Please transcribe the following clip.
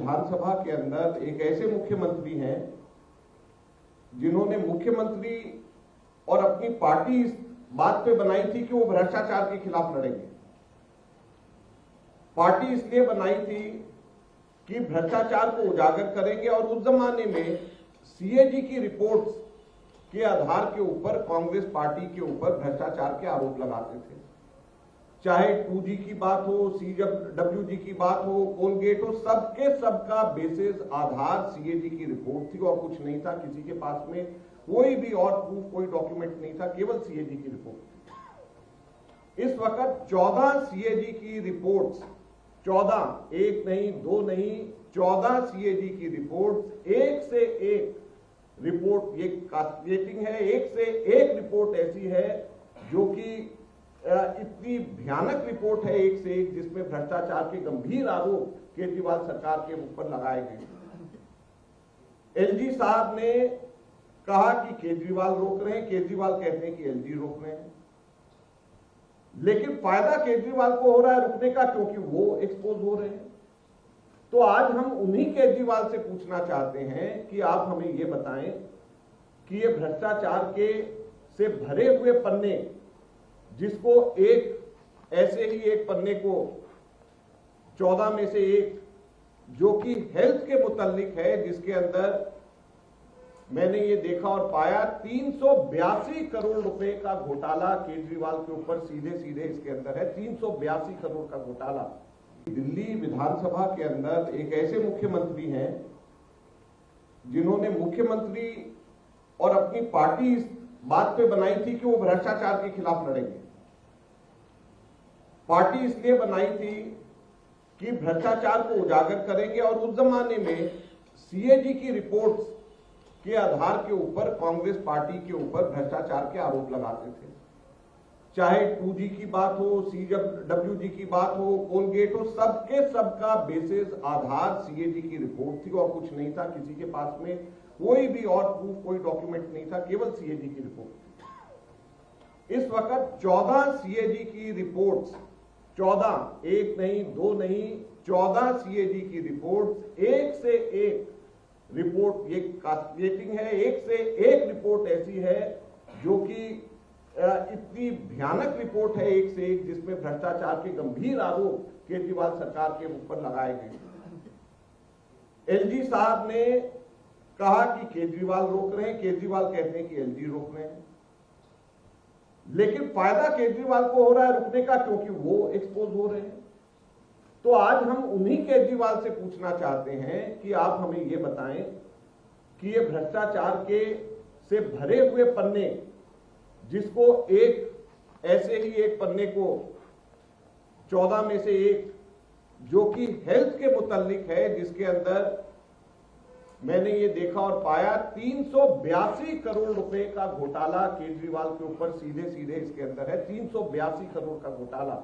विधानसभा के अंदर एक ऐसे मुख्यमंत्री हैं जिन्होंने मुख्यमंत्री और अपनी पार्टी इस बात पे बनाई थी कि वो भ्रष्टाचार के खिलाफ लड़ेंगे। पार्टी इसलिए बनाई थी कि भ्रष्टाचार को उजागर करेंगे और उस जमाने में सीएजी की रिपोर्ट्स के आधार के ऊपर कांग्रेस पार्टी के ऊपर भ्रष्टाचार के आरोप लगाते थे। चाहे 2G की बात हो, CWG की बात हो, कोलगेट हो, सबका बेसिस आधार सीएजी की रिपोर्ट थी और कुछ नहीं था। किसी के पास में कोई भी और प्रूफ, कोई डॉक्यूमेंट नहीं था, केवल सीएजी की रिपोर्ट थी। इस वक्त 14 सीएजी की रिपोर्ट्स, 14, एक नहीं, दो नहीं, 14 सीएजी की रिपोर्ट, एक से एक रिपोर्ट ये कास्टिगेटिंग है। एक से एक रिपोर्ट ऐसी है जो कि इतनी भयानक रिपोर्ट है, एक से एक, जिसमें भ्रष्टाचार के गंभीर आरोप केजरीवाल सरकार के ऊपर लगाए गए। एलजी साहब ने कहा कि केजरीवाल रोक रहे हैं, केजरीवाल कहते हैं कि एलजी रोक रहे हैं, लेकिन फायदा केजरीवाल को हो रहा है रुकने का, क्योंकि वो एक्सपोज हो रहे हैं। तो आज हम उन्हीं केजरीवाल से पूछना चाहते हैं कि आप हमें ये बताएं कि ये भ्रष्टाचार के से भरे हुए पन्ने, जिसको एक ऐसे ही एक पन्ने को 14 में से एक जो कि हेल्थ के मुतालिक है, जिसके अंदर मैंने ये देखा और पाया 382 करोड़ रुपए का घोटाला केजरीवाल के ऊपर सीधे सीधे इसके अंदर है। 382 करोड़ का घोटाला। दिल्ली विधानसभा के अंदर एक ऐसे मुख्यमंत्री हैं जिन्होंने मुख्यमंत्री और अपनी पार्टी इस बात पे बनाई थी कि वो भ्रष्टाचार के खिलाफ लड़ेंगे। पार्टी इसलिए बनाई थी कि भ्रष्टाचार को उजागर करेंगे और उस जमाने में सीएजी की रिपोर्ट्स के आधार के ऊपर कांग्रेस पार्टी के ऊपर भ्रष्टाचार के आरोप लगाते थे। चाहे 2G की बात हो, CWG की बात हो, कोलगेट हो, सबका बेसिस आधार सीएजी की रिपोर्ट थी और कुछ नहीं था। किसी के पास में कोई भी और प्रूफ, कोई डॉक्यूमेंट नहीं था, केवल सीएजी की रिपोर्ट थी। इस वक्त 14 सीएजी की रिपोर्ट्स, 14, एक नहीं, दो नहीं, 14 सीएजी की रिपोर्ट, एक से एक रिपोर्ट ये कास्टिगेटिंग है। एक से एक रिपोर्ट ऐसी है जो कि इतनी भयानक रिपोर्ट है, एक से एक, जिसमें भ्रष्टाचार के गंभीर आरोप केजरीवाल सरकार के ऊपर लगाए गए। एलजी साहब ने कहा कि केजरीवाल रोक रहे हैं, केजरीवाल कहते हैं कि एलजी रोक रहे हैं, लेकिन फायदा केजरीवाल को हो रहा है रुकने का, क्योंकि वो एक्सपोज हो रहे हैं। तो आज हम उन्हीं केजरीवाल से पूछना चाहते हैं कि आप हमें ये बताएं कि ये भ्रष्टाचार के से भरे हुए पन्ने, जिसको एक ऐसे ही एक पन्ने को 14 में से एक जो कि हेल्थ के मुतालिक है, जिसके अंदर मैंने ये देखा और पाया 382 करोड़ रुपए का घोटाला केजरीवाल के ऊपर सीधे सीधे इसके अंदर है। 382 करोड़ का घोटाला।